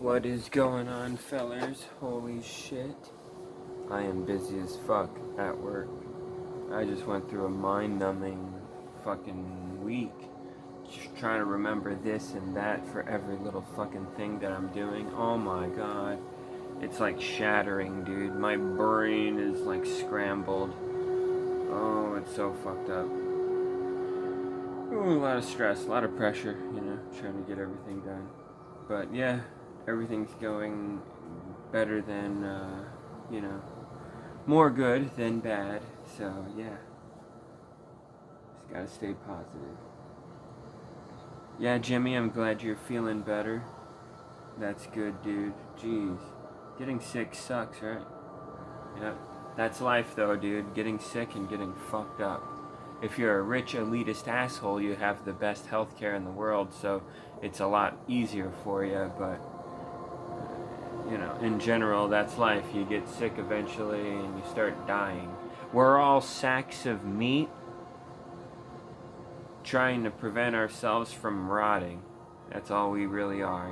What is going on, fellers? Holy shit. I am busy as fuck at work. I just went through a mind-numbing fucking week. Just trying to remember this and that for every little fucking thing that I'm doing. Oh my god. It's like shattering, dude. My brain is like scrambled. Oh, it's so fucked up. Ooh, a lot of stress, a lot of pressure, trying to get everything done. But yeah, everything's going better than, more good than bad. So yeah, just gotta stay positive. Yeah, Jimmy, I'm glad you're feeling better. That's good, dude. Jeez, getting sick sucks, right? Yep. That's life though, dude. Getting sick and getting fucked up. If you're a rich elitist asshole, you have the best healthcare in the world, so it's a lot easier for you, but in general, that's life. You get sick eventually and you start dying. We're all sacks of meat trying to prevent ourselves from rotting. That's all we really are,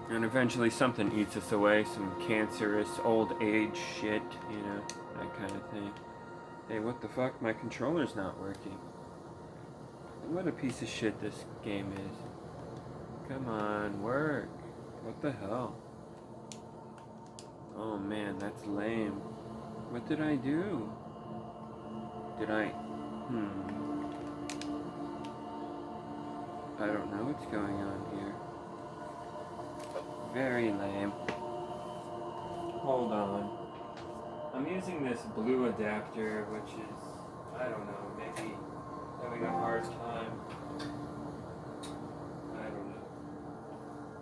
And eventually something eats us away, some cancerous old age shit, that kind of thing. Hey, what the fuck? My controller's not working. What a piece of shit this game is. Come on, work. What the hell? Oh man, that's lame. What did I do? I don't know what's going on here. Very lame. Hold on. I'm using this blue adapter, which is, I don't know, maybe having a hard time.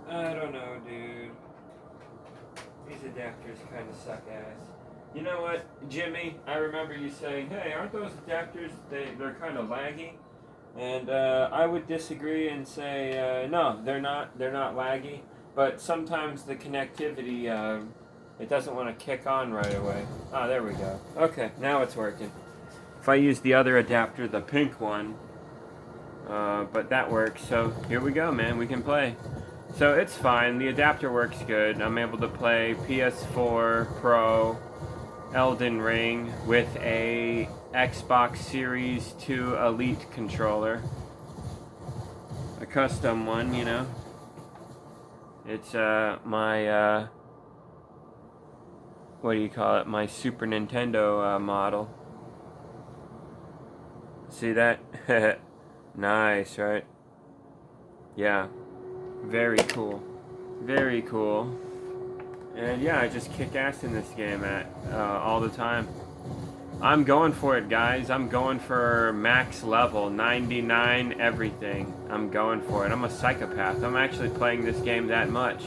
I don't know, dude. These adapters kind of suck ass. You know what, Jimmy? I remember you saying, hey, aren't those adapters, they're kind of laggy? And I would disagree and say, no, they're not laggy. But sometimes the connectivity, it doesn't want to kick on right away. Ah, there we go. Okay, now it's working. If I use the other adapter, the pink one, but that works. So here we go, man. We can play. So it's fine. The adapter works good. I'm able to play PS4 Pro, Elden Ring with a Xbox Series 2 Elite controller. A custom one, It's my what do you call it? My Super Nintendo model. See that? Nice, right? Yeah. Very cool. Very cool. And yeah, I just kick ass in this game all the time. I'm going for it, guys. I'm going for max level, 99 everything. I'm going for it. I'm a psychopath. I'm actually playing this game that much.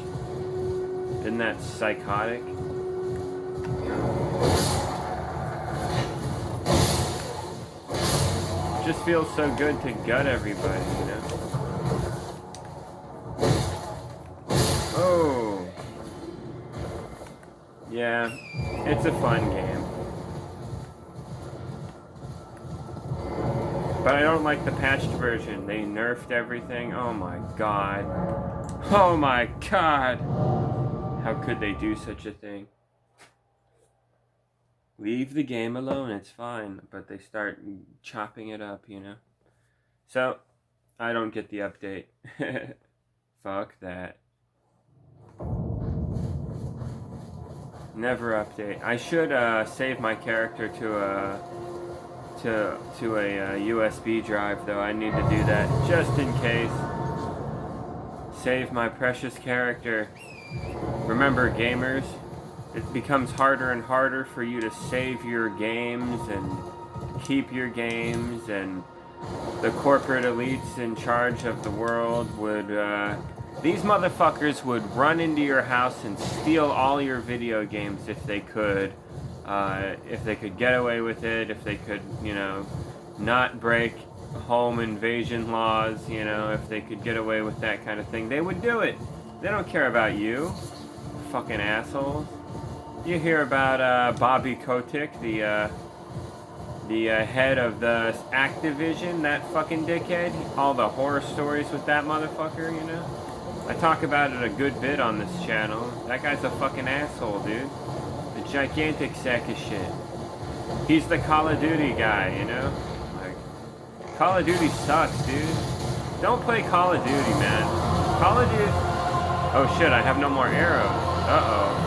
Isn't that psychotic? Just feels so good to gut everybody, Oh. Yeah, it's a fun game. But I don't like the patched version. They nerfed everything. Oh my god. Oh my god. How could they do such a thing? Leave the game alone, it's fine. But they start chopping it up, So, I don't get the update. Fuck that. Never update. I should save my character to a USB drive, though. I need to do that just in case. Save my precious character. Remember, gamers, it becomes harder and harder for you to save your games and keep your games, and the corporate elites in charge of the world would, these motherfuckers would run into your house and steal all your video games if they could get away with it, if they could, not break home invasion laws, if they could get away with that kind of thing, they would do it. They don't care about you, fucking assholes. You hear about Bobby Kotick, The head of the Activision, that fucking dickhead. All the horror stories with that motherfucker, you know? I talk about it a good bit on this channel. That guy's a fucking asshole, dude. A gigantic sack of shit. He's the Call of Duty guy, you know? Like, Call of Duty sucks, dude. Don't play Call of Duty, man. Call of Duty... Oh shit, I have no more arrows. Uh-oh.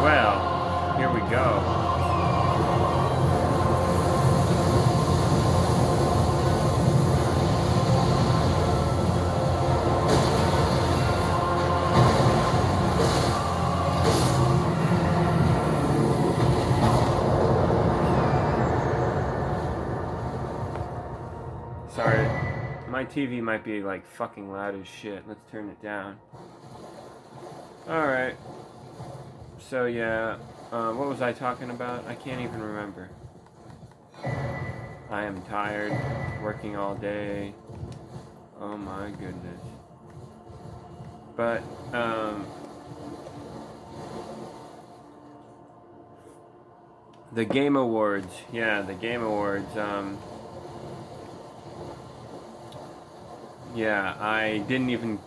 Well, here we go. Sorry, my TV might be like fucking loud as shit. Let's turn it down. Alright. So yeah, what was I talking about? I can't even remember. I am tired, working all day. Oh my goodness. But, the Game Awards. Yeah, the Game Awards. Yeah, I didn't even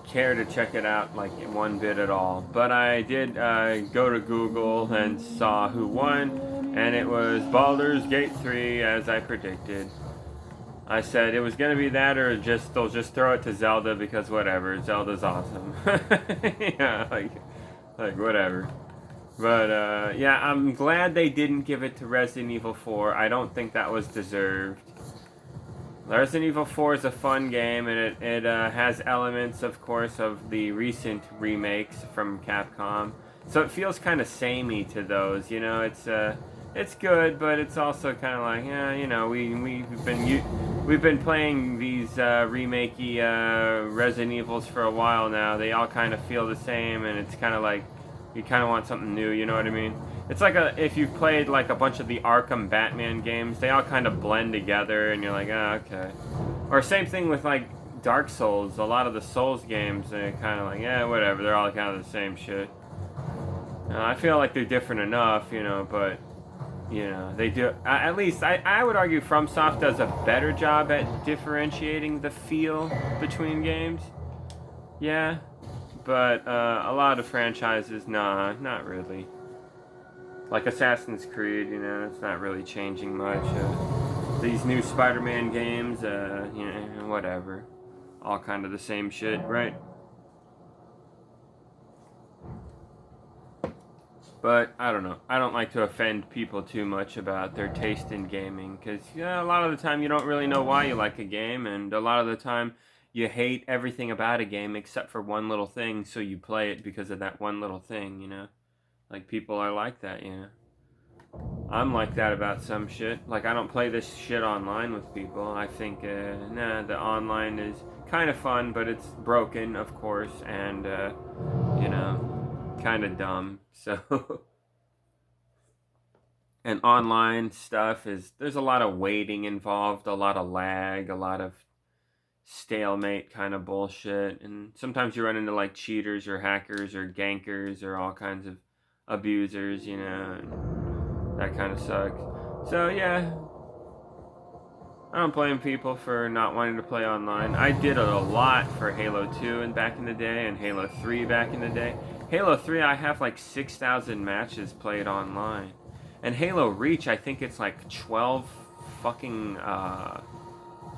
care to check it out like one bit at all. But I did go to Google and saw who won, and it was Baldur's Gate 3, as I predicted. I said it was gonna be that, or they'll just throw it to Zelda because whatever, Zelda's awesome. Yeah, like whatever. But yeah, I'm glad they didn't give it to Resident Evil 4. I don't think that was deserved. Resident Evil 4 is a fun game, and it has elements, of course, of the recent remakes from Capcom. So it feels kind of samey to those, you know. It's good, but it's also kind of like, yeah, you know, we've been playing these remakey Resident Evils for a while now. They all kind of feel the same, and it's kind of like you kind of want something new. You know what I mean? It's like if you've played like a bunch of the Arkham Batman games, they all kind of blend together, and you're like, oh, okay. Or same thing with like Dark Souls. A lot of the Souls games, they're kind of like, yeah, whatever. They're all kind of the same shit. I feel like they're different enough, you know, but you know they do. At least I would argue FromSoft does a better job at differentiating the feel between games. Yeah, but a lot of franchises, nah, not really. Like Assassin's Creed, you know, it's not really changing much. These new Spider-Man games, you know, whatever. All kind of the same shit, right? But, I don't know. I don't like to offend people too much about their taste in gaming. Because, yeah, a lot of the time you don't really know why you like a game. And a lot of the time you hate everything about a game except for one little thing. So you play it because of that one little thing, you know? Like, people are like that, you know? I'm like that about some shit. Like, I don't play this shit online with people. I think, nah, the online is kind of fun, but it's broken, of course, and, you know, kind of dumb. So, and online stuff there's a lot of waiting involved, a lot of lag, a lot of stalemate kind of bullshit, and sometimes you run into, like, cheaters or hackers or gankers or all kinds of abusers, you know, and that kind of sucks. So yeah, I don't blame people for not wanting to play online. I did it a lot for Halo 2 and back in the day, and Halo 3 back in the day. Halo 3, I have like 6,000 matches played online, and Halo Reach, I think it's like 12 fucking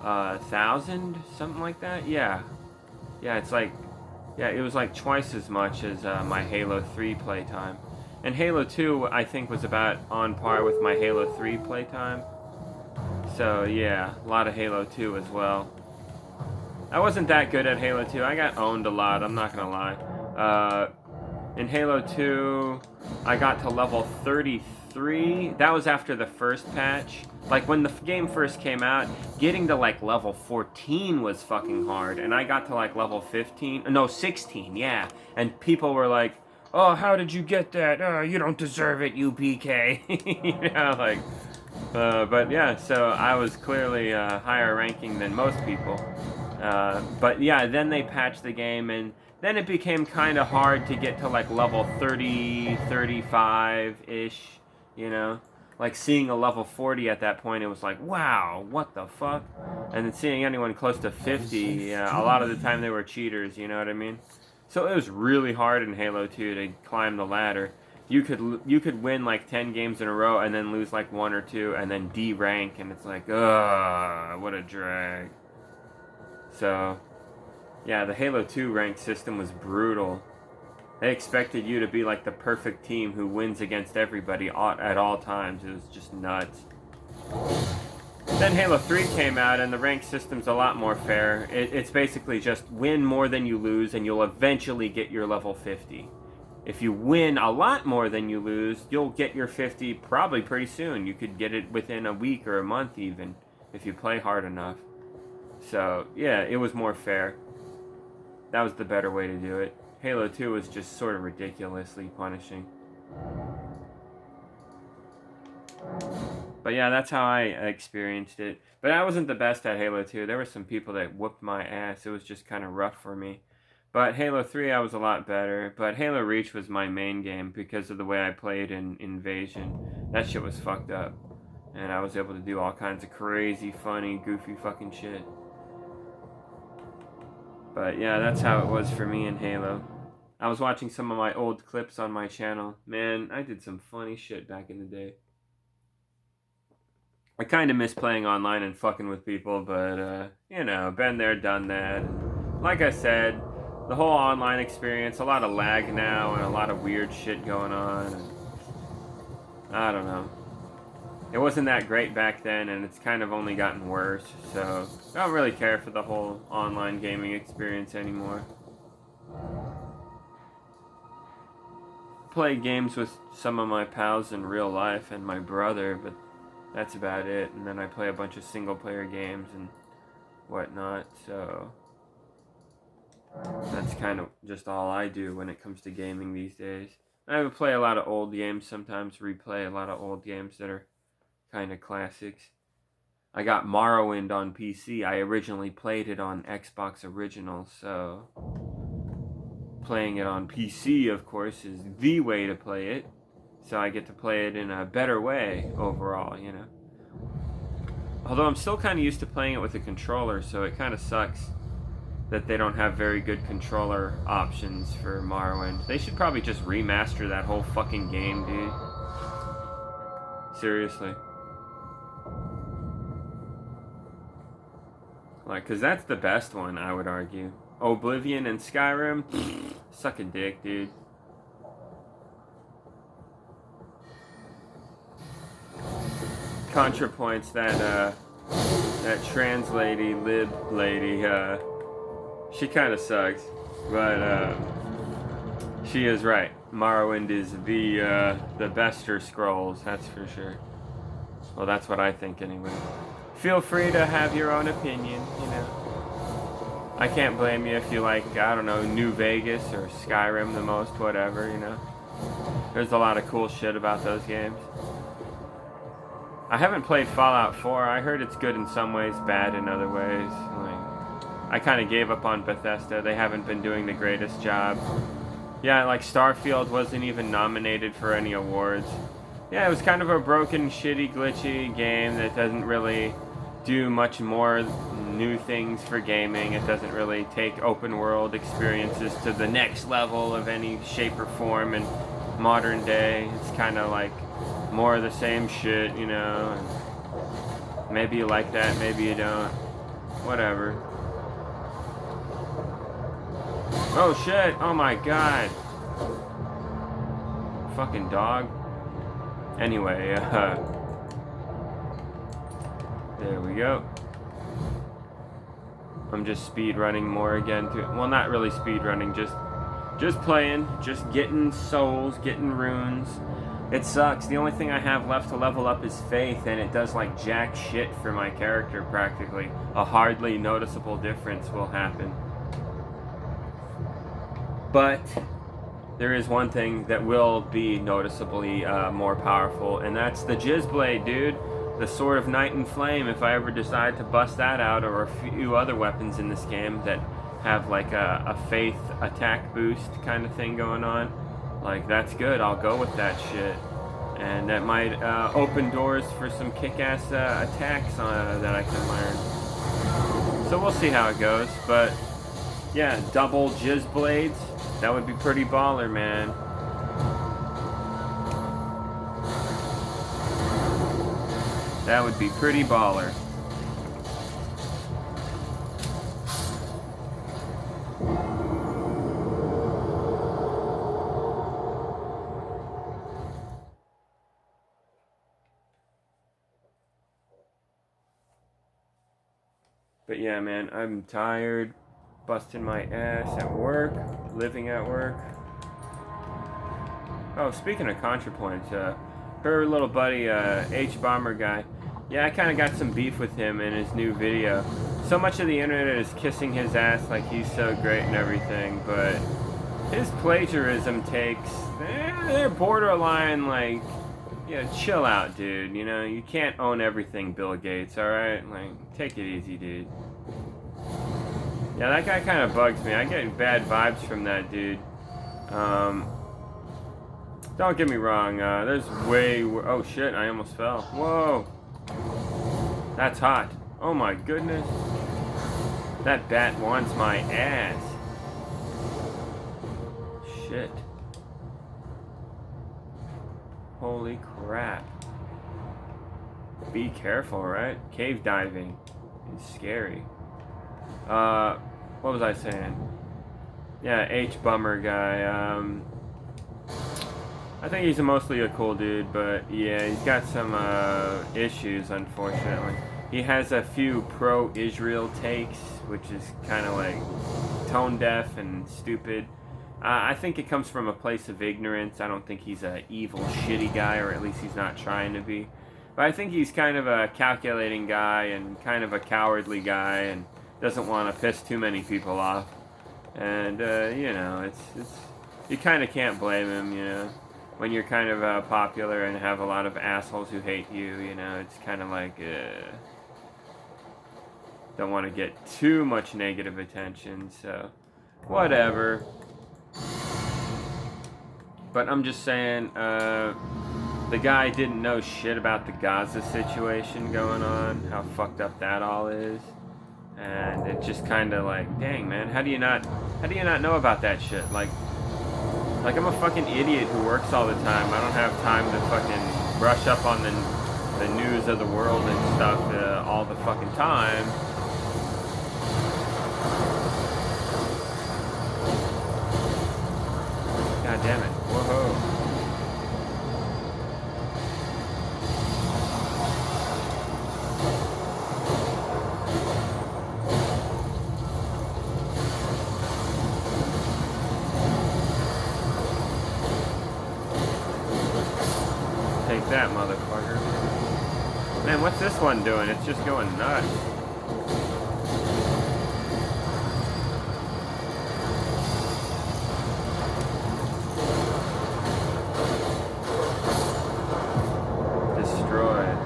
thousand, something like that. Yeah, it's like, yeah, it was like twice as much as my Halo 3 playtime. And Halo 2, I think, was about on par with my Halo 3 playtime. So, yeah, a lot of Halo 2 as well. I wasn't that good at Halo 2. I got owned a lot, I'm not gonna lie. In Halo 2, I got to level 33. That was after the first patch. Like, when the game first came out, getting to, like, level 14 was fucking hard. And I got to, like, level 15. No, 16, yeah. And people were like, oh, how did you get that? Oh, you don't deserve it, you PK. You know, like, but yeah, so I was clearly higher ranking than most people. But yeah, then they patched the game, and then it became kind of hard to get to like level 30, 35-ish, you know. like seeing a level 40 at that point, it was like, wow, what the fuck? And then seeing anyone close to 50, a lot of the time they were cheaters, you know what I mean? So it was really hard in Halo 2 to climb the ladder. You could win like 10 games in a row and then lose like 1 or 2 and then D-rank, and it's like, ugh, what a drag. So, yeah, the Halo 2 rank system was brutal. They expected you to be like the perfect team who wins against everybody at all times. It was just nuts. Then Halo 3 came out, and the rank system's a lot more fair. It's basically just win more than you lose, and you'll eventually get your level 50. If you win a lot more than you lose, you'll get your 50 probably pretty soon. You could get it within a week or a month even, if you play hard enough. So, yeah, it was more fair. That was the better way to do it. Halo 2 was just sort of ridiculously punishing. But yeah, that's how I experienced it. But I wasn't the best at Halo 2. There were some people that whooped my ass. It was just kind of rough for me. But Halo 3, I was a lot better. But Halo Reach was my main game because of the way I played in Invasion. That shit was fucked up. And I was able to do all kinds of crazy, funny, goofy fucking shit. But yeah, that's how it was for me in Halo. I was watching some of my old clips on my channel. Man, I did some funny shit back in the day. I kind of miss playing online and fucking with people, but, you know, been there, done that. And like I said, the whole online experience, a lot of lag now and a lot of weird shit going on. And I don't know. It wasn't that great back then, and it's kind of only gotten worse, so I don't really care for the whole online gaming experience anymore. Play games with some of my pals in real life and my brother, but that's about it. And then I play a bunch of single-player games and whatnot, so that's kind of just all I do when it comes to gaming these days. I would play a lot of old games sometimes, replay a lot of old games that are kind of classics. I got Morrowind on PC. I originally played it on Xbox Original, so playing it on PC, of course, is the way to play it. So I get to play it in a better way overall, you know. Although I'm still kind of used to playing it with a controller, so it kind of sucks that they don't have very good controller options for Morrowind. They should probably just remaster that whole fucking game, dude. Seriously. Like, cause that's the best one, I would argue. Oblivion and Skyrim, suck a dick, dude. ContraPoints, that trans lady, lib lady, she kind of sucks, but she is right. Morrowind is the bester Scrolls, that's for sure. Well, that's what I think anyway. Feel free to have your own opinion, you know. I can't blame you if you like, I don't know, New Vegas or Skyrim the most, whatever, you know. There's a lot of cool shit about those games. I haven't played Fallout 4. I heard it's good in some ways, bad in other ways. Like, I kind of gave up on Bethesda. They haven't been doing the greatest job. Yeah, like Starfield wasn't even nominated for any awards. Yeah, it was kind of a broken, shitty, glitchy game that doesn't really do much more new things for gaming. It doesn't really take open world experiences to the next level of any shape or form in modern day. It's kind of like more of the same shit, you know. And maybe you like that, maybe you don't. Whatever. Oh shit, oh my god. Fucking dog. Anyway, there we go. I'm just speed running more again. Well, not really speed running, just playing, just getting souls, getting runes. It sucks. The only thing I have left to level up is faith, and it does like jack shit for my character practically. A hardly noticeable difference will happen. But there is one thing that will be noticeably more powerful, and that's the Jizzblade, dude. The Sword of Night and Flame, if I ever decide to bust that out, or a few other weapons in this game that have like a faith attack boost kind of thing going on. Like, that's good, I'll go with that shit. and that might open doors for some kick-ass attacks that I can learn. So we'll see how it goes, but yeah, double jizz blades, that would be pretty baller, man. That would be pretty baller. But yeah, man, I'm tired, busting my ass at work, living at work. Oh, speaking of ContraPoints, her little buddy, H-Bomber guy, yeah, I kind of got some beef with him in his new video. So much of the internet is kissing his ass like he's so great and everything, but his plagiarism takes, they're borderline, like, yeah, chill out, dude. You know, you can't own everything, Bill Gates, alright? Like, take it easy, dude. Yeah, that guy kind of bugs me. I get bad vibes from that dude. Don't get me wrong, there's way... Oh, shit, I almost fell. Whoa. That's hot. Oh, my goodness. That bat wants my ass. Shit. Holy crap. Be careful, right? Cave diving is scary. What was I saying? Yeah, H-Bummer guy. I think he's mostly a cool dude, but yeah, he's got some issues, unfortunately. He has a few pro-Israel takes, which is kind of like tone-deaf and stupid. I think it comes from a place of ignorance. I don't think he's an evil, shitty guy, or at least he's not trying to be. But I think he's kind of a calculating guy and kind of a cowardly guy and doesn't want to piss too many people off. And, you know, it's you kind of can't blame him, you know. When you're kind of popular and have a lot of assholes who hate you, you know, it's kind of like, don't want to get too much negative attention, so whatever. But I'm just saying, the guy didn't know shit about the Gaza situation going on, how fucked up that all is, and it just kind of like, dang man, how do you not know about that shit? Like I'm a fucking idiot who works all the time. I don't have time to fucking brush up on the news of the world and stuff all the fucking time. God damn it. Whoa. Take that, motherfucker. Man, what's this one doing? It's just going nuts. Destroyed.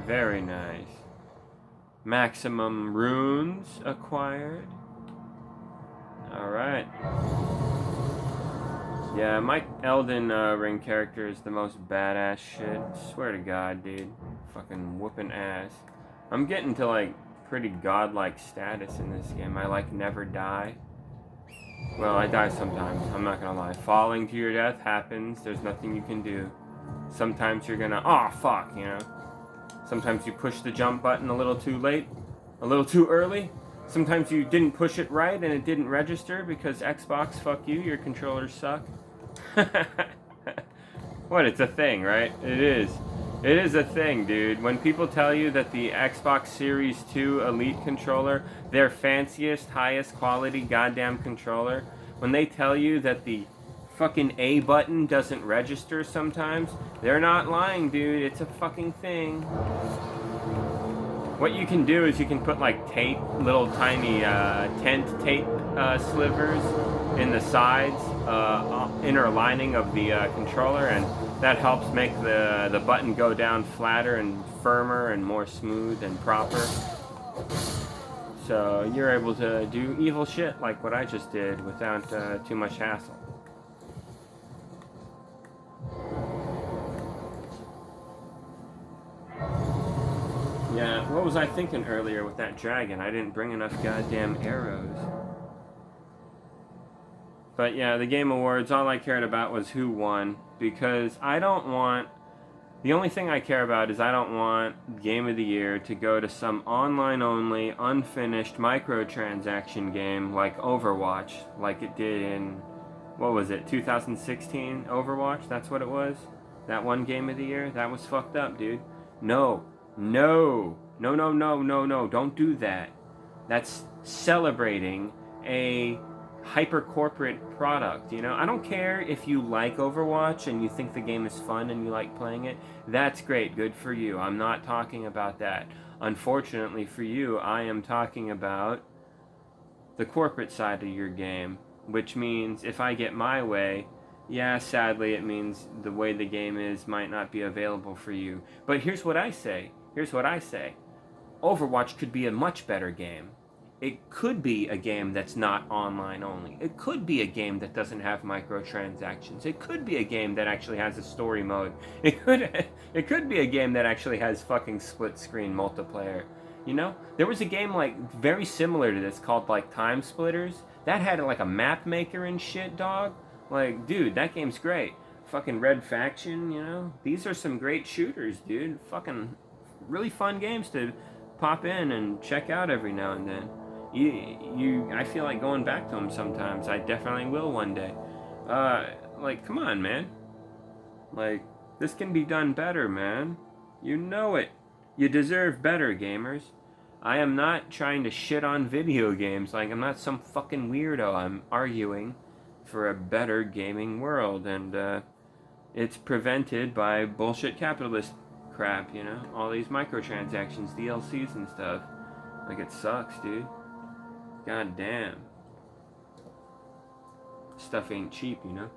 Very nice. Maximum runes acquired. Alright. Yeah, my Elden Ring character is the most badass shit. Swear to God, dude. Fucking whooping ass. I'm getting to, like, pretty godlike status in this game. I, like, never die. Well, I die sometimes. I'm not gonna lie. Falling to your death happens. There's nothing you can do. Sometimes you're gonna... Oh, fuck, you know? Sometimes you push the jump button a little too late. A little too early. Sometimes you didn't push it right and it didn't register because Xbox, fuck you, your controllers suck. What, it's a thing, right? It is. It is a thing, dude. When people tell you that the Xbox Series 2 Elite controller, their fanciest, highest quality goddamn controller, when they tell you that the fucking A button doesn't register sometimes, they're not lying, dude. It's a fucking thing. What you can do is you can put like tape, little tiny tent tape slivers in the sides, inner lining of the controller, and that helps make the button go down flatter and firmer and more smooth and proper. So you're able to do evil shit like what I just did without too much hassle. Yeah, what was I thinking earlier with that dragon? I didn't bring enough goddamn arrows. But yeah, the Game Awards, all I cared about was who won, because I don't want... The only thing I care about is I don't want Game of the Year to go to some online-only, unfinished microtransaction game like Overwatch, like it did in, what was it, 2016 Overwatch? That's what it was? That one Game of the Year? That was fucked up, dude. No. No. No, no, no, no, no. Don't do that. That's celebrating a hyper corporate product, you know? I don't care if you like Overwatch and you think the game is fun and you like playing it. That's great, good for you. I'm not talking about that. Unfortunately for you, I am talking about the corporate side of your game, which means if I get my way, yeah, sadly it means the way the game is might not be available for you. But here's what I say. Overwatch could be a much better game. It could be a game that's not online only. It could be a game that doesn't have microtransactions. It could be a game that actually has a story mode. It could be a game that actually has fucking split screen multiplayer. You know? There was a game like very similar to this called like Time Splitters that had like a map maker and shit, dog. Like, dude, that game's great. Fucking Red Faction, you know? These are some great shooters, dude. Fucking really fun games to pop in and check out every now and then. I feel like going back to them sometimes. I definitely will one day. Like, come on, man. Like, this can be done better, man. You know it. You deserve better, gamers. I am not trying to shit on video games. Like, I'm not some fucking weirdo. I'm arguing for a better gaming world, and it's prevented by bullshit capitalist crap, you know? All these microtransactions, DLCs and stuff. Like, it sucks, dude. God damn. Stuff ain't cheap, you know?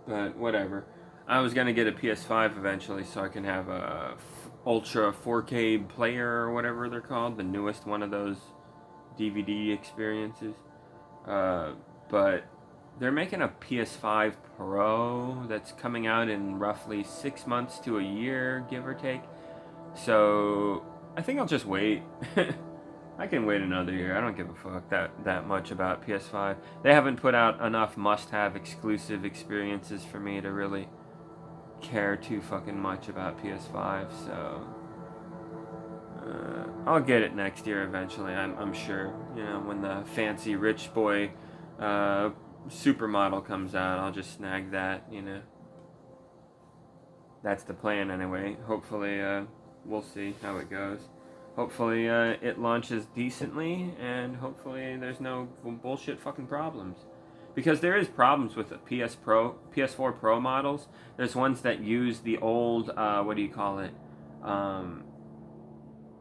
But whatever. I was gonna get a PS5 eventually so I can have a Ultra 4K player or whatever they're called, the newest one of those DVD experiences. But they're making a PS5 Pro that's coming out in roughly 6 months to a year, give or take. So I think I'll just wait. I can wait another year. I don't give a fuck that much about PS5. They haven't put out enough must-have exclusive experiences for me to really care too fucking much about PS5. So I'll get it next year eventually. I'm sure. You know, when the fancy rich boy supermodel comes out, I'll just snag that. You know, that's the plan anyway. Hopefully, we'll see how it goes. Hopefully it launches decently, and hopefully there's no bullshit fucking problems. Because there is problems with the PS4 Pro models. There's ones that use the old, what do you call it?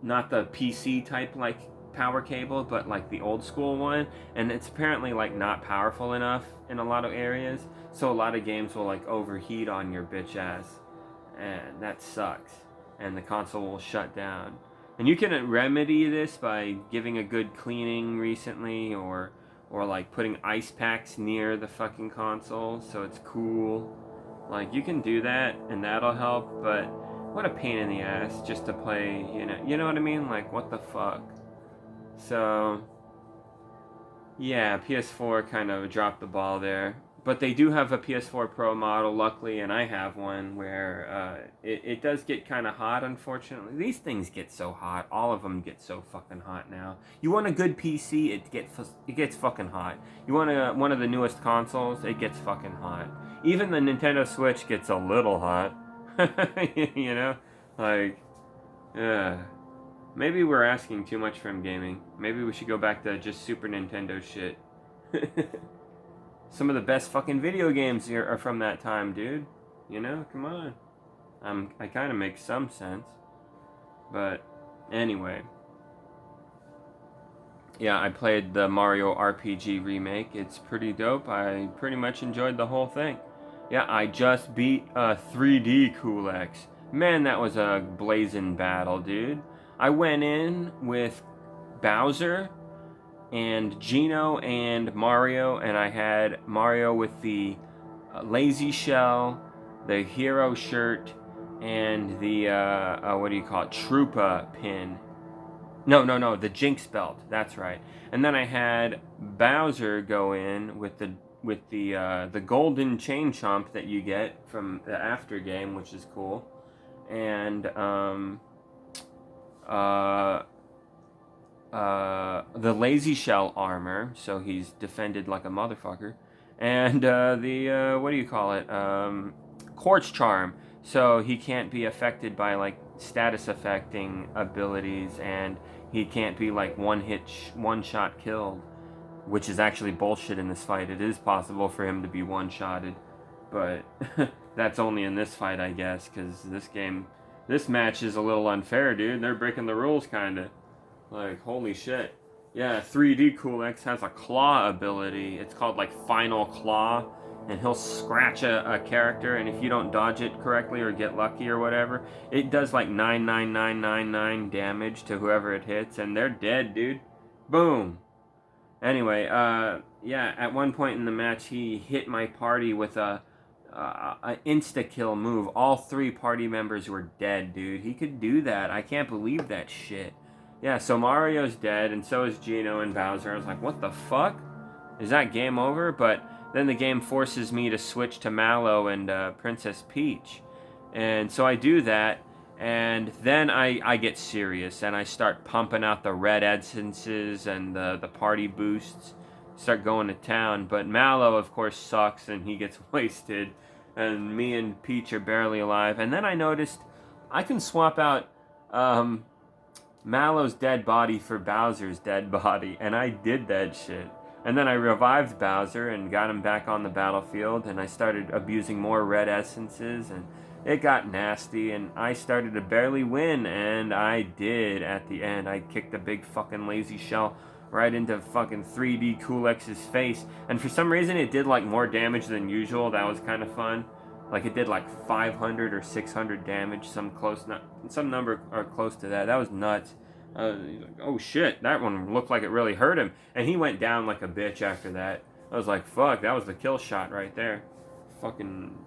Not the PC type like power cable, but like the old school one. And it's apparently like not powerful enough in a lot of areas. So a lot of games will like overheat on your bitch ass. And that sucks. And the console will shut down. And you can remedy this by giving a good cleaning recently, or like putting ice packs near the fucking console so it's cool. Like, you can do that and that'll help, but what a pain in the ass just to play, you know what I mean? Like, what the fuck? So yeah, PS4 kind of dropped the ball there. But they do have a PS4 Pro model, luckily, and I have one where it does get kind of hot, unfortunately. These things get so hot. All of them get so fucking hot now. You want a good PC, it gets fucking hot. You want one of the newest consoles, it gets fucking hot. Even the Nintendo Switch gets a little hot. You know? Like, maybe we're asking too much from gaming. Maybe we should go back to just Super Nintendo shit. Some of the best fucking video games are from that time, dude. You know, come on. I kind of make some sense. But anyway. Yeah, I played the Mario RPG remake. It's pretty dope. I pretty much enjoyed the whole thing. Yeah, I just beat 3D Cool X. Man, that was a blazing battle, dude. I went in with Bowser and Gino and Mario, and I had Mario with the lazy shell, the hero shirt, and the what do you call it, Troopa pin. No, the Jinx belt. That's right. And then I had Bowser go in with the golden chain chomp that you get from the after game, which is cool, and the lazy shell armor, so he's defended like a motherfucker, and the what do you call it? Quartz charm, so he can't be affected by like status affecting abilities, and he can't be like one shot killed, which is actually bullshit in this fight. It is possible for him to be one shotted, but that's only in this fight, I guess, because this match is a little unfair, dude. They're breaking the rules, kinda. Like, holy shit. Yeah, 3D Cool X has a claw ability. It's called, like, Final Claw. And he'll scratch a character, and if you don't dodge it correctly or get lucky or whatever, it does, like, 99999 damage to whoever it hits, and they're dead, dude. Boom. Anyway, yeah, at one point in the match, he hit my party with a insta-kill move. All 3 party members were dead, dude. He could do that. I can't believe that shit. Yeah, so Mario's dead, and so is Gino and Bowser. I was like, what the fuck? Is that game over? But then the game forces me to switch to Mallow and Princess Peach. And so I do that, and then I get serious, and I start pumping out the red essences and the party boosts, start going to town. But Mallow, of course, sucks, and he gets wasted, and me and Peach are barely alive. And then I noticed I can swap out Mallow's dead body for Bowser's dead body, and I did that shit. And then I revived Bowser and got him back on the battlefield, and I started abusing more red essences, and it got nasty, and I started to barely win, and I did at the end. I kicked a big fucking lazy shell right into fucking 3D Cool X's face, and for some reason it did like more damage than usual. That was kind of fun. Like it did like 500 or 600 damage, some number or close to that. That was nuts. Oh shit, that one looked like it really hurt him, and he went down like a bitch after that. I was like, fuck, that was the kill shot right there. Fucking.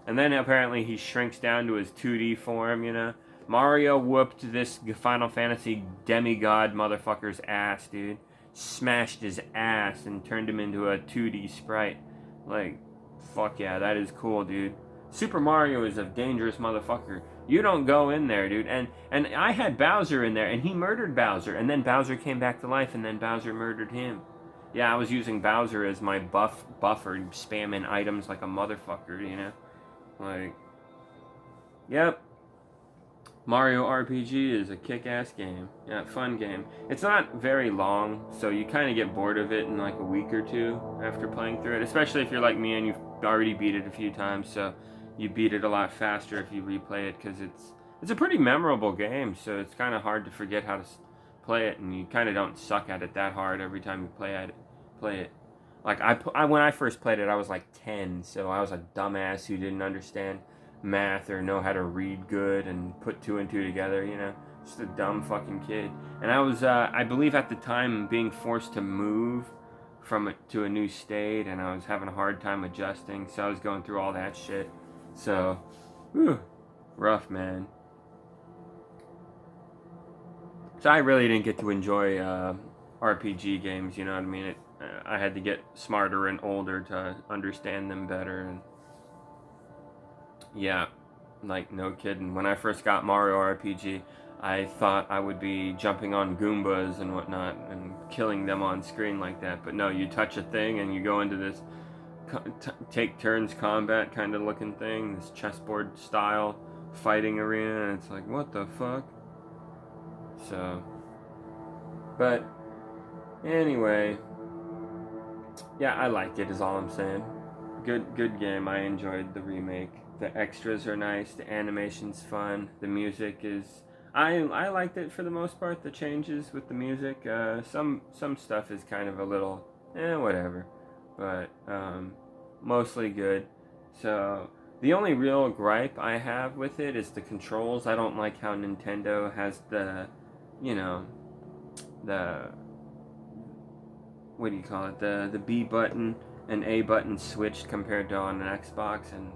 And then apparently he shrinks down to his 2D form, you know. Mario whooped this Final Fantasy demigod motherfucker's ass, dude. Smashed his ass and turned him into a 2D sprite. Like, fuck yeah, that is cool, dude. Super Mario is a dangerous motherfucker. You don't go in there, dude. And I had Bowser in there, and he murdered Bowser. And then Bowser came back to life, and then Bowser murdered him. Yeah, I was using Bowser as my buffer, spamming items like a motherfucker, you know? Like, yep. Mario RPG is a kick-ass game. Yeah, fun game. It's not very long, so you kind of get bored of it in like a week or two after playing through it, especially if you're like me and you've already beat it a few times, so you beat it a lot faster if you replay it, because it's a pretty memorable game, so it's kind of hard to forget how to play it, and you kind of don't suck at it that hard every time you play it. Like, when I first played it, I was like 10, so I was a dumbass who didn't understand math or know how to read good and put 2 and 2 together, you know? Just a dumb fucking kid. And I was, I believe at the time, being forced to move from it to a new state, and I was having a hard time adjusting, so I was going through all that shit. So, whew, rough, man. So I really didn't get to enjoy RPG games, you know what I mean? I had to get smarter and older to understand them better, and yeah, like, no kidding. When I first got Mario RPG, I thought I would be jumping on Goombas and whatnot and killing them on screen like that, but no, you touch a thing and you go into this take turns combat kind of looking thing, this chessboard style fighting arena, and it's like, what the fuck? So, but anyway, yeah, I liked it is all I'm saying. Good game. I enjoyed the remake. The extras are nice, the animation's fun, the music is, I liked it for the most part. The changes with the music, some stuff is kind of a little whatever, but mostly good. So the only real gripe I have with it is the controls. I don't like how Nintendo has the, you know, the, what do you call it, the B button and A button switched compared to on an Xbox, and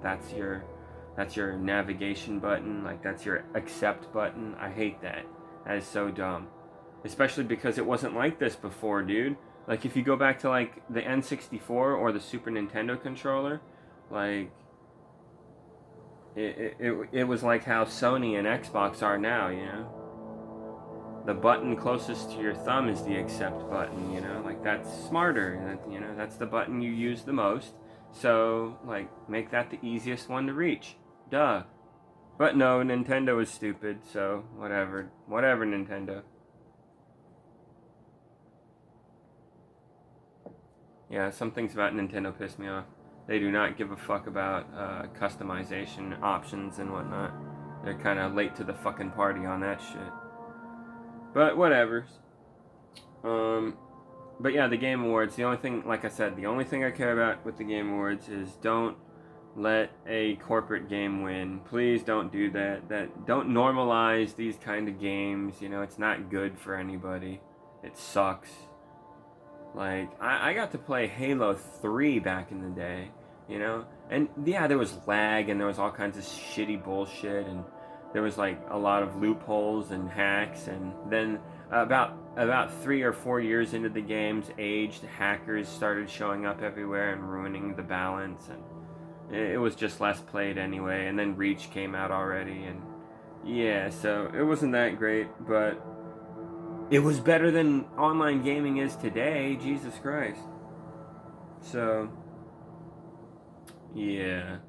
That's your navigation button. Like, that's your accept button. I hate that. That is so dumb. Especially because it wasn't like this before, dude. Like, if you go back to, like, the N64 or the Super Nintendo controller, like, it was like how Sony and Xbox are now, you know? The button closest to your thumb is the accept button, you know? Like, that's smarter. You know, that's the button you use the most. So, like, make that the easiest one to reach. Duh. But no, Nintendo is stupid, so whatever. Whatever, Nintendo. Yeah, some things about Nintendo piss me off. They do not give a fuck about customization options and whatnot. They're kind of late to the fucking party on that shit. But whatever. But yeah, the Game Awards. The only thing, like I said, the only thing I care about with the Game Awards is don't let a corporate game win. Please don't do that. Don't normalize these kind of games. You know, it's not good for anybody. It sucks. Like, I got to play Halo 3 back in the day, you know? And yeah, there was lag and there was all kinds of shitty bullshit and there was like a lot of loopholes and hacks, and then about 3 or 4 years into the game's age, the hackers started showing up everywhere and ruining the balance, and it was just less played anyway. And then Reach came out already, and yeah, so it wasn't that great, but it was better than online gaming is today. Jesus Christ. So yeah.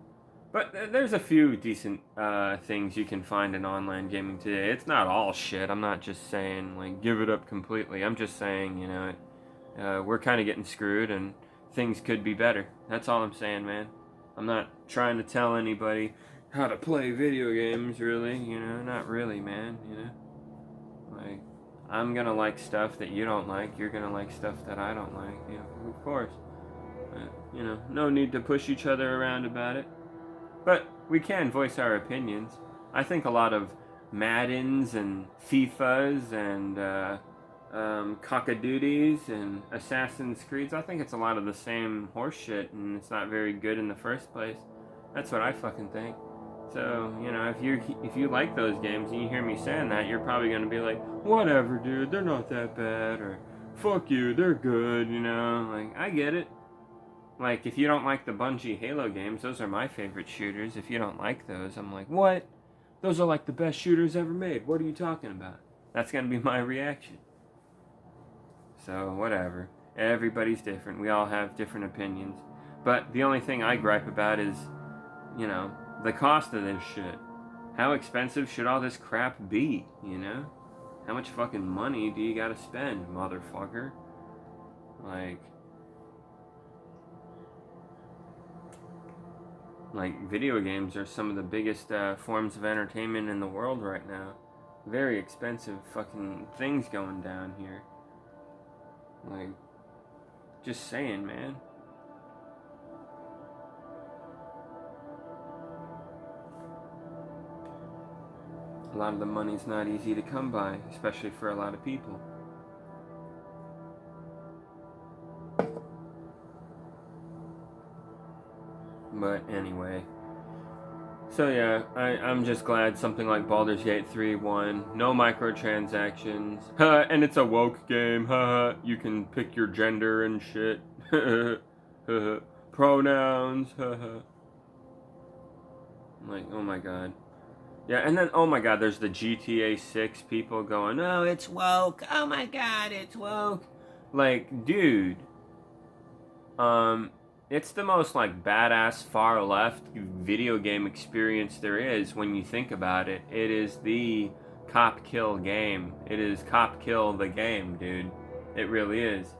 But there's a few decent things you can find in online gaming today. It's not all shit. I'm not just saying, like, give it up completely. I'm just saying, you know, we're kind of getting screwed and things could be better. That's all I'm saying, man. I'm not trying to tell anybody how to play video games, really. You know, not really, man. You know? Like, I'm going to like stuff that you don't like. You're going to like stuff that I don't like. You know, of course. You know, no need to push each other around about it. But we can voice our opinions. I think a lot of Maddens and FIFAs and Cock-a-Doodies and Assassin's Creeds, I think it's a lot of the same horse shit, and it's not very good in the first place. That's what I fucking think. So, you know, if you like those games and you hear me saying that, you're probably going to be like, whatever, dude, they're not that bad, or fuck you, they're good, you know? Like, I get it. Like, if you don't like the Bungie Halo games, those are my favorite shooters. If you don't like those, I'm like, what? Those are like the best shooters ever made. What are you talking about? That's going to be my reaction. So, whatever. Everybody's different. We all have different opinions. But the only thing I gripe about is, you know, the cost of this shit. How expensive should all this crap be, you know? How much fucking money do you gotta spend, motherfucker? Like, video games are some of the biggest forms of entertainment in the world right now. Very expensive fucking things going down here. Like, just saying, man. A lot of the money's not easy to come by, especially for a lot of people. But anyway. So yeah, I'm just glad something like Baldur's Gate 3 won. No microtransactions. And it's a woke game. You can pick your gender and shit. Pronouns. I'm like, oh my god. Yeah, and then, oh my god, there's the GTA 6 people going, oh, it's woke. Oh my god, it's woke. Like, dude. It's the most, like, badass far left video game experience there is when you think about it. It is the cop kill game. It is cop kill the game, dude. It really is.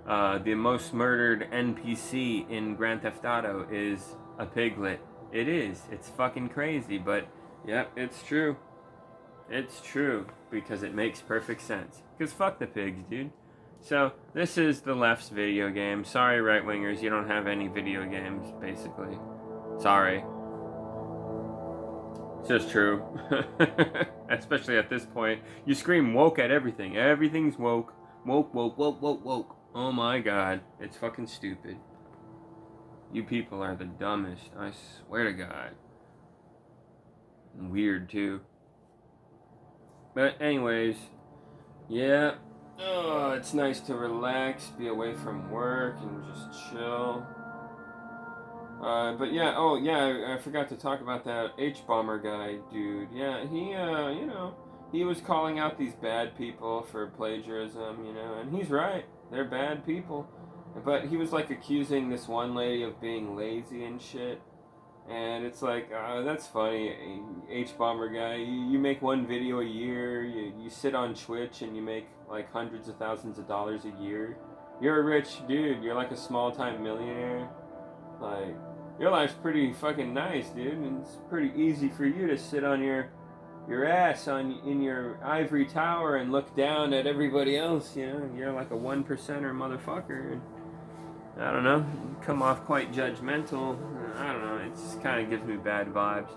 The most murdered NPC in Grand Theft Auto is a piglet. It is. It's fucking crazy, but, yep, it's true. It's true, because it makes perfect sense. Because fuck the pigs, dude. So, this is the left's video game. Sorry, right-wingers, you don't have any video games, basically. Sorry. It's just true. Especially at this point. You scream woke at everything. Everything's woke. Woke, woke, woke, woke, woke. Oh my god. It's fucking stupid. You people are the dumbest. I swear to God. weird too. But anyways, yeah. Oh, it's nice to relax, be away from work, and just chill. But yeah, oh yeah, I forgot to talk about that H-bomber guy, dude. Yeah, he, he was calling out these bad people for plagiarism, and he's right. They're bad people. But he was like accusing this one lady of being lazy and shit. And it's like, that's funny, H-bomber guy. You make one video a year, you sit on Twitch and you make like hundreds of thousands of dollars a year. You're a rich dude. You're like a small-time millionaire. Like, your life's pretty fucking nice, dude. And it's pretty easy for you to sit on your ass in your ivory tower and look down at everybody else. You're like a 1%er motherfucker. And I don't know, come off quite judgmental. I don't know, it just kind of gives me bad vibes.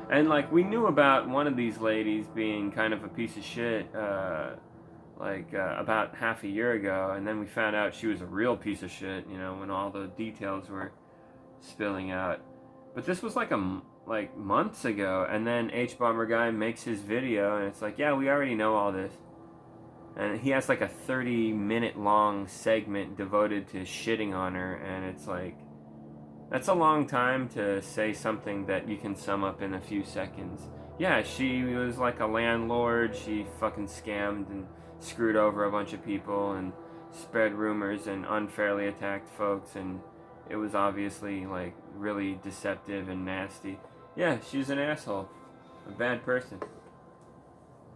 And like, we knew about one of these ladies being kind of a piece of shit, about half a year ago, and then we found out she was a real piece of shit, when all the details were spilling out. But this was like months ago, and then H-bomber guy makes his video, and it's like, yeah, we already know all this. And he has like a 30-minute long segment devoted to shitting on her, and it's like, that's a long time to say something that you can sum up in a few seconds. Yeah, she was like a landlord, she fucking scammed and screwed over a bunch of people and spread rumors and unfairly attacked folks, and it was obviously like really deceptive and nasty. Yeah, she's an asshole, a bad person.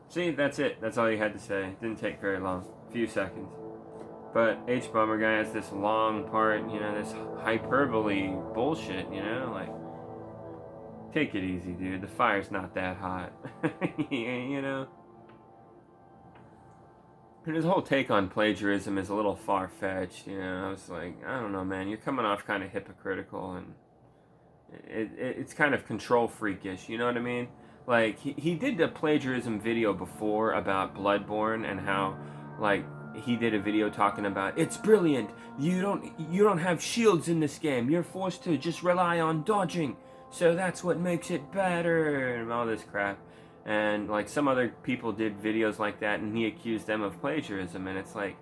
See, that's it. That's all you had to say. It didn't take very long. A few seconds. But H-bomber guy has this long part, this hyperbole bullshit, like, take it easy, dude. The fire's not that hot. And his whole take on plagiarism is a little far-fetched, I was like, I don't know, man. You're coming off kind of hypocritical, and it's kind of control freakish, you know what I mean? Like, he did a plagiarism video before about Bloodborne and how, like, he did a video talking about, it's brilliant, you don't have shields in this game, you're forced to just rely on dodging, so that's what makes it better, and all this crap. And, like, some other people did videos like that, and he accused them of plagiarism, and it's like,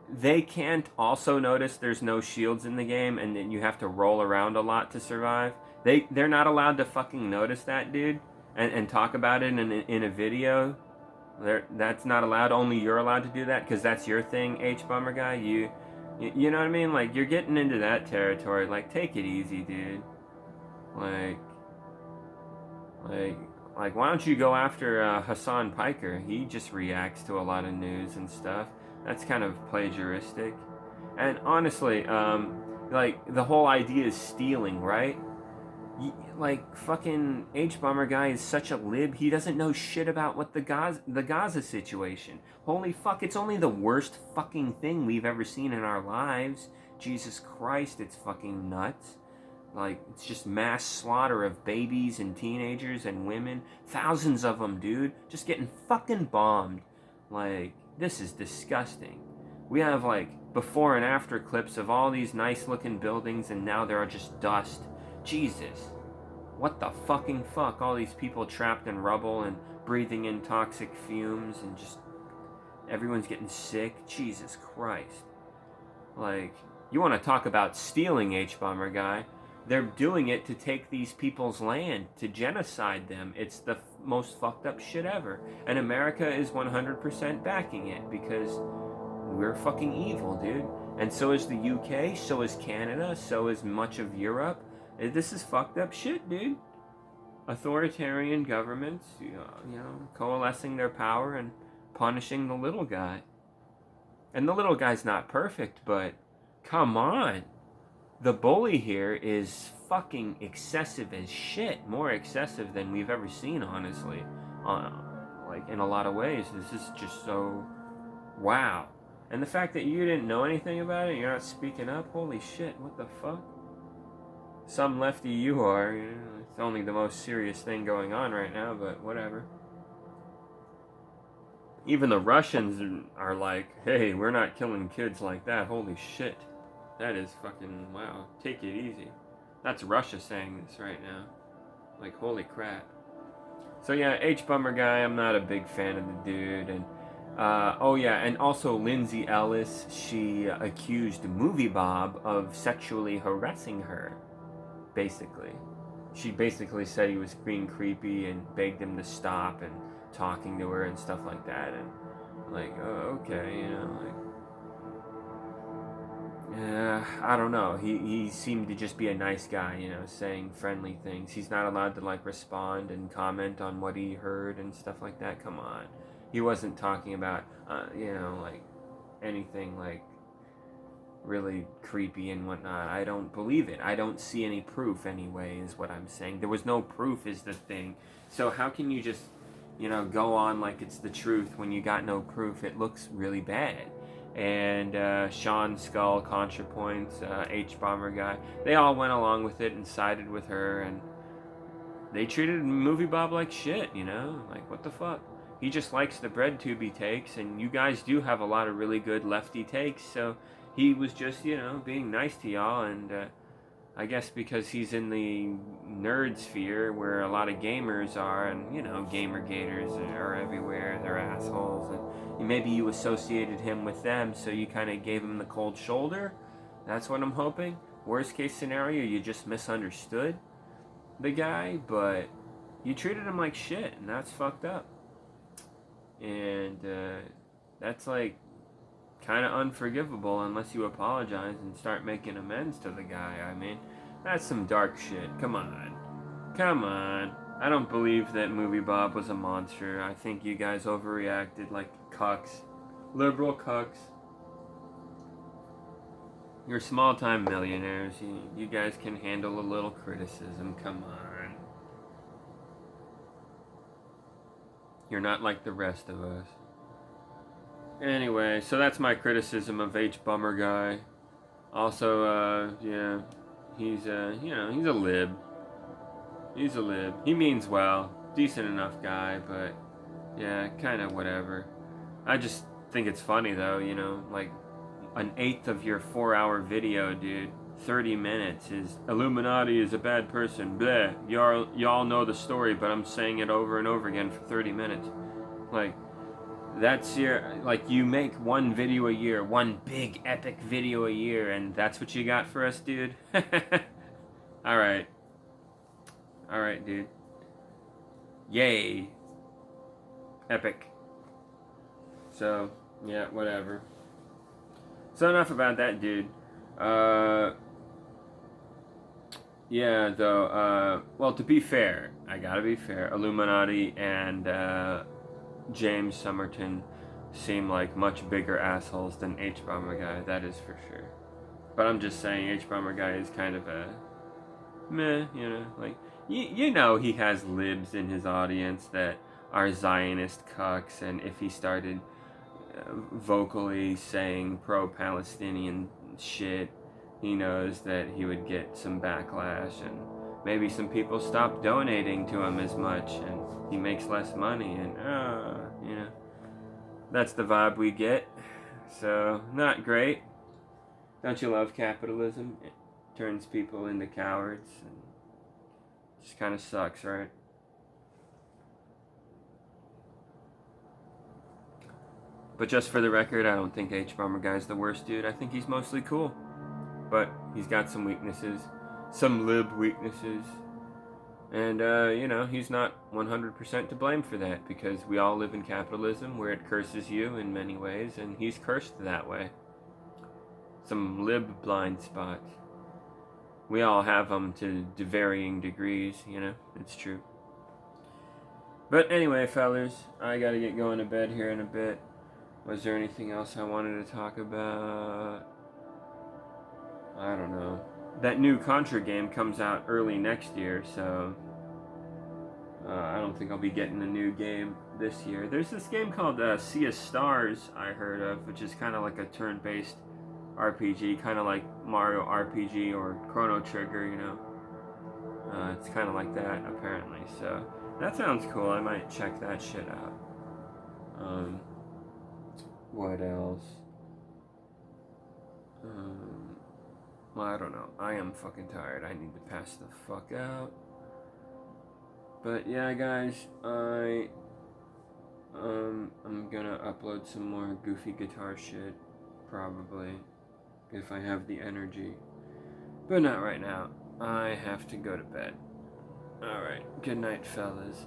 they can't also notice there's no shields in the game, and then you have to roll around a lot to survive. They're not allowed to fucking notice that, dude. And talk about it in a video. That's not allowed. Only you're allowed to do that because that's your thing, H-bomber guy. You know what I mean? Like, you're getting into that territory. Like, take it easy, dude. Like, why don't you go after Hassan Piker? He just reacts to a lot of news and stuff. That's kind of plagiaristic. And honestly, like, the whole idea is stealing, right? Like, fucking H-bomber guy is such a lib. He doesn't know shit about what the Gaza situation. Holy fuck, it's only the worst fucking thing we've ever seen in our lives. Jesus Christ, it's fucking nuts. Like, it's just mass slaughter of babies and teenagers and women. Thousands of them, dude. Just getting fucking bombed. Like, this is disgusting. We have, like, before and after clips of all these nice looking buildings, and now there are just dust. Jesus. What the fucking fuck? All these people trapped in rubble and breathing in toxic fumes, and just everyone's getting sick. Jesus Christ. Like, you want to talk about stealing, H-bomber guy? They're doing it to take these people's land, to genocide them. It's the most fucked up shit ever. And America is 100% backing it because we're fucking evil, dude. And so is the UK, so is Canada, so is much of Europe. This is fucked up shit, dude. Authoritarian governments, coalescing their power and punishing the little guy. And the little guy's not perfect, but come on. The bully here is fucking excessive as shit. More excessive than we've ever seen, honestly. Like, in a lot of ways. This is just so... wow. And the fact that you didn't know anything about it, you're not speaking up, holy shit, what the fuck? Some lefty you are, it's only the most serious thing going on right now, but whatever. Even the Russians are like, hey, we're not killing kids like that, holy shit. That is fucking, wow, take it easy. That's Russia saying this right now. Like, holy crap. So yeah, H Bummer guy, I'm not a big fan of the dude. And oh yeah, and also Lindsay Ellis, she accused Movie Bob of sexually harassing her. Basically, she basically said he was being creepy and begged him to stop and talking to her and stuff like that. And like, oh, okay, you know, like. Yeah, I don't know. He seemed to just be a nice guy, you know, saying friendly things. He's not allowed to like respond and comment on what he heard and stuff like that. Come on, he wasn't talking about you know, like anything like really creepy and whatnot. I don't believe it. I don't see any proof anyway, is what I'm saying. There was no proof, is the thing. So how can you just, you know, go on like it's the truth when you got no proof? It looks really bad. And Sean Skull, ContraPoints, H Bomber guy, they all went along with it and sided with her, and they treated Movie Bob like shit, you know? Like, what the fuck? He just likes the bread tube he takes, and you guys do have a lot of really good lefty takes, so he was just, you know, being nice to y'all, and I guess because he's in the nerd sphere where a lot of gamers are, and, you know, gamer gators are everywhere, they're assholes, and maybe you associated him with them, so you kind of gave him the cold shoulder. That's what I'm hoping. Worst case scenario, you just misunderstood the guy, but you treated him like shit, and that's fucked up. And that's like kind of unforgivable unless you apologize and start making amends to the guy. I mean, that's some dark shit. Come on. Come on. I don't believe that Movie Bob was a monster. I think you guys overreacted like cucks. Liberal cucks. You're small-time millionaires. You guys can handle a little criticism. Come on. You're not like the rest of us. Anyway, so that's my criticism of H Bummer guy. Also, yeah, he's you know, he's a lib. He's a lib. He means well. Decent enough guy, but yeah, kind of whatever. I just think it's funny though, you know, like an eighth of your 4-hour video, dude. 30 minutes is Illuminati is a bad person. Bleh. Y'all know the story, but I'm saying it over and over again for 30 minutes. Like, that's your, like, you make one video a year, one big epic video a year, and that's what you got for us, dude? Alright. Alright, dude. Yay. Epic. So, yeah, whatever. So enough about that, dude. Yeah, though, well, to be fair, I gotta be fair, Illuminati and, James Somerton seem like much bigger assholes than H Bomber guy, that is for sure. But I'm just saying, H Bomber guy is kind of a meh, you know, like, you know he has libs in his audience that are Zionist cucks, and if he started vocally saying pro-Palestinian shit, he knows that he would get some backlash, and maybe some people stop donating to him as much, and he makes less money, and you know, that's the vibe we get. So, not great. Don't you love capitalism? It turns people into cowards, and just kind of sucks, right? But just for the record, I don't think H Bomber Guy's the worst dude. I think he's mostly cool. But he's got some weaknesses. Some lib weaknesses. And, you know, he's not 100% to blame for that, because we all live in capitalism where it curses you in many ways, and he's cursed that way. Some lib blind spots. We all have them to varying degrees, you know, it's true. But anyway, fellas, I gotta get going to bed here in a bit. Was there anything else I wanted to talk about? I don't know. That new Contra game comes out early next year, so I don't think I'll be getting a new game this year. There's this game called Sea of Stars I heard of, which is kind of like a turn-based RPG, kind of like Mario RPG or Chrono Trigger, you know. It's kind of like that, apparently. So that sounds cool. I might check that shit out. What else? Well, I don't know. I am fucking tired. I need to pass the fuck out. But yeah, guys, I'm gonna upload some more goofy guitar shit, probably, if I have the energy. But not right now. I have to go to bed. Alright, good night, fellas.